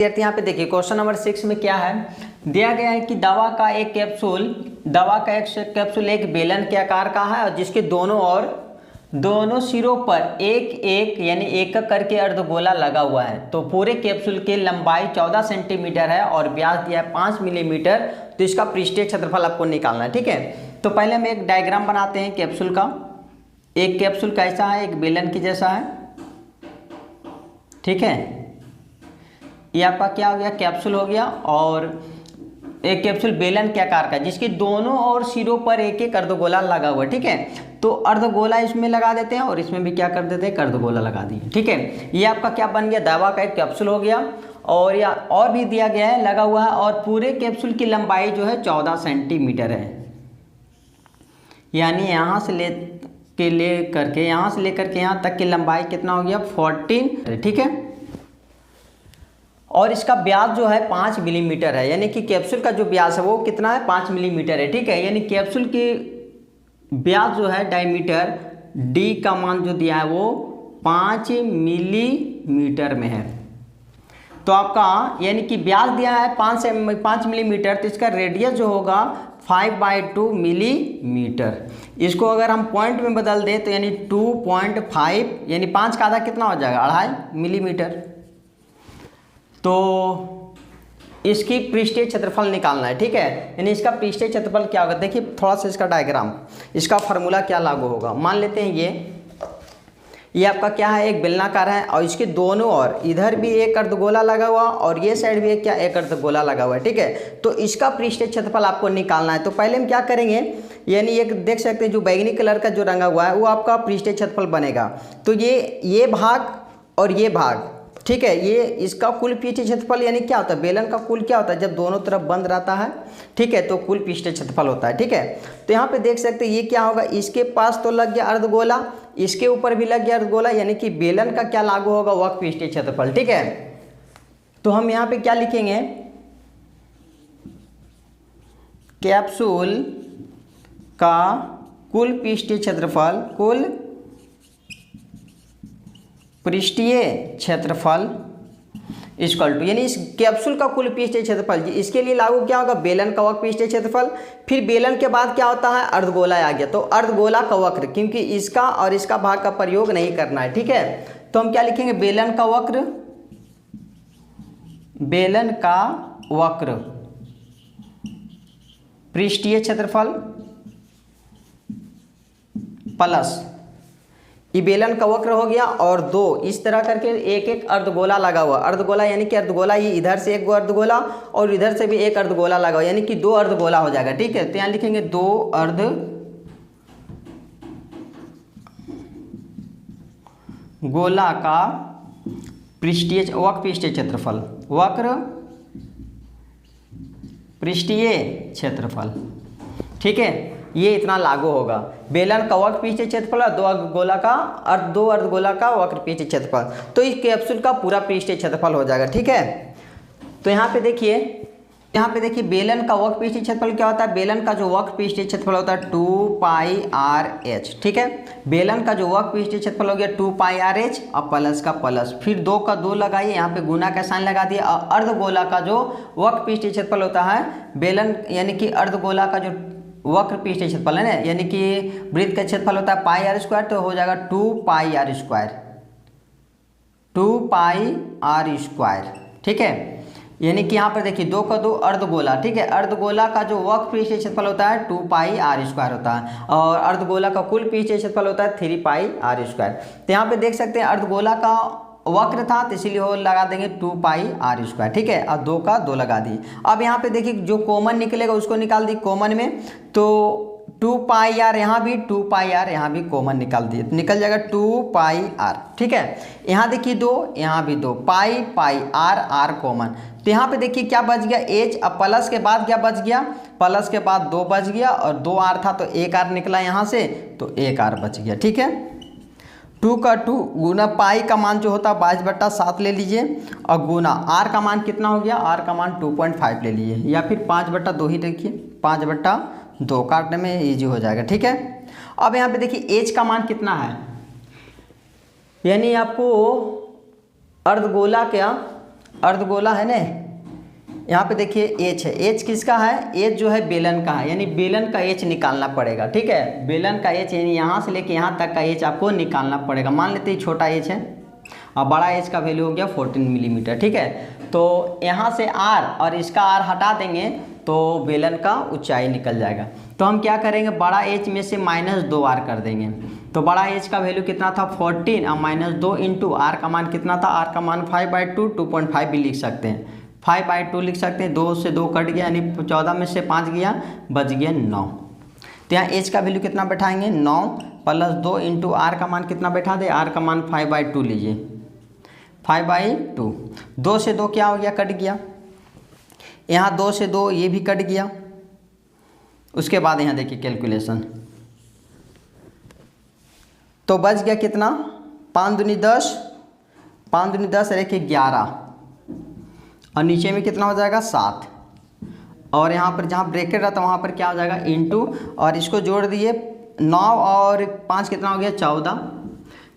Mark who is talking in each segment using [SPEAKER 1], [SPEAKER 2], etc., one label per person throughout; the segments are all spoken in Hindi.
[SPEAKER 1] यहाँ पे देखिए क्वेश्चन नंबर 6 में क्या है, दिया गया है कि दवा का एक कैप्सूल एक बेलन के आकार का है और जिसके दोनों सिरों पर एक यानी एक करके अर्धगोला लगा हुआ है। तो पूरे कैप्सूल की लंबाई 14 सेंटीमीटर है और व्यास दिया है 5 मिलीमीटर। तो इसका पृष्ठीय क्षेत्रफल आपको निकालना है। ठीक है, तो पहले हम एक डायग्राम बनाते हैं कैप्सूल का। एक कैप्सूल कैसा है, एक बेलन की जैसा है। ठीक है, ये आपका क्या हो गया, कैप्सूल हो गया। और एक कैप्सूल बेलन के आकार का जिसके दोनों और सिरों पर एक एक अर्धगोला लगा हुआ है। ठीक है, तो अर्धगोला इसमें लगा देते हैं और इसमें भी क्या कर देते हैं, अर्धगोला लगा दिए। ठीक है, ये आपका क्या बन गया, दवा का एक कैप्सूल हो गया। और या और भी दिया गया है लगा हुआ है और पूरे कैप्सूल की लंबाई जो है 14 सेंटीमीटर है। यानी यहाँ से लेकर के यहाँ तक की लंबाई कितना हो गया, 14। ठीक है, और इसका व्यास जो है 5 मिलीमीटर है। यानी कि कैप्सूल का जो व्यास है वो कितना है, 5 मिलीमीटर है। ठीक है, यानी कैप्सूल की व्यास जो है डायमीटर डी का मान जो दिया है वो 5 मिलीमीटर में है। तो आपका यानी कि व्यास दिया है 5 मिलीमीटर, तो इसका रेडियस जो होगा 5/2 मिलीमीटर। इसको अगर हम पॉइंट में बदल दें तो यानी 2.5 यानी 5 का आधा कितना हो जाएगा, 2.5 मिलीमीटर। तो इसकी पृष्ठीय क्षेत्रफल निकालना है। ठीक है, यानी इसका पृष्ठीय क्षेत्रफल क्या होगा, देखिए थोड़ा सा इसका डायग्राम, इसका फार्मूला क्या लागू होगा। मान लेते हैं ये आपका क्या है, एक बेलनाकार है और इसके दोनों ओर इधर भी एक अर्धगोला लगा हुआ और ये साइड भी एक अर्धगोला लगा हुआ है। ठीक है, तो इसका पृष्ठीय क्षेत्रफल आपको निकालना है। तो पहले हम क्या करेंगे, यानी एक देख सकते हैं जो बैंगनी कलर का जो रंगा हुआ है वो आपका पृष्ठीय क्षेत्रफल बनेगा। तो ये भाग और ये भाग, ठीक है, ये इसका कुल पृष्ठीय क्षेत्रफल यानी क्या होता है, बेलन का कुल क्या होता है, जब दोनों तरफ बंद रहता है। ठीक है, तो कुल पृष्ठीय क्षेत्रफल होता है। ठीक है, तो यहाँ पे देख सकते हैं ये क्या होगा, इसके पास तो लग गया अर्धगोला, इसके ऊपर भी लग गया अर्धगोला, यानी कि बेलन का क्या लागू होगा, वह पृष्ठीय क्षेत्रफल। ठीक है, तो हम यहाँ पे क्या लिखेंगे, कैप्सूल का कुल पृष्ठीय क्षेत्रफल, कुल पृष्ठीय क्षेत्रफल इक्वल टू, यानी इस कैप्सूल का कुल पृष्ठीय क्षेत्रफल, इसके लिए लागू क्या होगा, बेलन का वक्र पृष्ठीय क्षेत्रफल। फिर बेलन के बाद क्या होता है, अर्धगोला आ गया, तो अर्धगोला का वक्र, क्योंकि इसका और इसका भाग का प्रयोग नहीं करना है। ठीक है, तो हम क्या लिखेंगे, बेलन का वक्र पृष्ठीय क्षेत्रफल प्लस ये बेलन का वक्र हो गया और दो इस तरह करके एक अर्धगोला लगा हुआ, अर्धगोला यानी कि अर्धगोला, ये इधर से एक अर्धगोला और इधर से भी एक अर्धगोला लगा हुआ, यानी कि 2 अर्धगोला हो जाएगा। ठीक है, तो यहाँ लिखेंगे 2 अर्धगोला का वक्र पृष्ठीय क्षेत्रफल, वक्र पृष्ठीय क्षेत्रफल। ठीक है, ये इतना लागू होगा, बेलन का वक्र पृष्ठीय क्षेत्रफल और 2 अर्धगोला का वक्र पृष्ठीय क्षेत्रफल। तो इस कैप्सूल का पूरा पृष्ठीय क्षेत्रफल हो जाएगा। ठीक है, तो यहाँ पे देखिए बेलन का वक्र पृष्ठीय क्षेत्रफल क्या होता है, बेलन का जो वक्र पृष्ठीय क्षेत्रफल होता है 2πrh। ठीक है, बेलन का जो वक्र पृष्ठीय क्षेत्रफल हो गया 2πrh और प्लस का प्लस, फिर 2 का 2 लगाइए, यहाँ पे गुना का साइन लगा दिए। और अर्धगोला का जो वक्र पृष्ठीय क्षेत्रफल होता है बेलन यानी कि अर्धगोला का जो वक्र पृष्ठीय क्षेत्रफल है ना, यानी कि वृत्त का क्षेत्रफल होता है πr², तो हो जाएगा 2πr²। ठीक है, यानी कि यहाँ पर देखिए 2 का 2 अर्धगोला। ठीक है, अर्धगोला का जो वक्र पृष्ठीय क्षेत्रफल होता है 2πr² होता है और अर्धगोला का कुल पृष्ठीय क्षेत्रफल होता है 3πr²। तो यहाँ पे देख सकते हैं अर्धगोला का वक्र था तो इसीलिए वो लगा देंगे 2πr²। ठीक है, और 2 का 2 लगा दिए। अब यहाँ पे देखिए जो कॉमन निकलेगा उसको निकाल दी कॉमन में, तो 2πr यहाँ भी 2πr यहाँ भी कॉमन निकाल दिए, तो निकल जाएगा 2πr। ठीक है, यहाँ देखिए 2, यहाँ भी 2, r कॉमन, तो यहाँ पे देखिए क्या बच गया, h। अब प्लस के बाद क्या बच गया, प्लस के बाद 2 बच गया और 2r था तो 1r निकला यहाँ से, तो 1r बच गया। ठीक है, 2 का 2 गुना पाई का मान जो होता है 22/7 ले लीजिए और गुना r का मान कितना हो गया, r का मान 2.5 ले लीजिए या फिर 5/2 ही देखिए, 5/2 काटने में इजी हो जाएगा। ठीक है, अब यहाँ पे देखिए h का मान कितना है, यानी आपको अर्धगोला क्या अर्धगोला है ना, यहाँ पे देखिए एच है, एच किसका है, एच जो है बेलन का है, यानी बेलन का एच निकालना पड़ेगा। ठीक है, बेलन का एच यानी यहाँ से लेके यहाँ तक का एच आपको निकालना पड़ेगा। मान लेते हैं छोटा एच है और बड़ा एच का वैल्यू हो गया 14 मिलीमीटर। ठीक है, तो यहाँ से आर और इसका आर हटा देंगे तो बेलन का ऊंचाई निकल जाएगा। तो हम क्या करेंगे, बड़ा एच में से -2r कर देंगे। तो बड़ा एच का वैल्यू कितना था 14 और -2 इंटू आर का मान कितना था, आर का मान 5/2, 2.5 भी लिख सकते हैं, 5/2 लिख सकते हैं। 2 से 2 कट गया यानी 14 में से 5 गया, बच गया 9। तो यहाँ एच का वैल्यू कितना बैठाएंगे 9 + 2 इंटू आर का मान कितना बैठा दे, आर का मान 5/2 लीजिए, 5/2। 2 से 2 क्या हो गया, कट गया। यहाँ 2 से 2 ये भी कट गया। उसके बाद यहाँ देखिए कैलकुलेशन, तो बच गया कितना, 5 दूनी 10, 5 दूनी 10 देखिए 11 और नीचे में कितना हो जाएगा 7। और यहाँ पर जहाँ ब्रैकेट रहता है वहाँ पर क्या हो जाएगा इंटू, और इसको जोड़ दिए 9 और 5 कितना हो गया 14।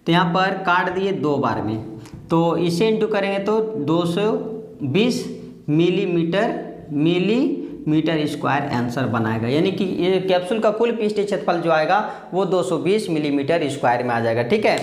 [SPEAKER 1] तो यहाँ पर काट दिए 2 बार में, तो इसे इंटू करेंगे तो 220 मिलीमीटर स्क्वायर आंसर बनाएगा। यानी कि ये कैप्सूल का कुल पृष्ठीय क्षेत्रफल जो आएगा वो 220 मिलीमीटर स्क्वायर में आ जाएगा। ठीक है।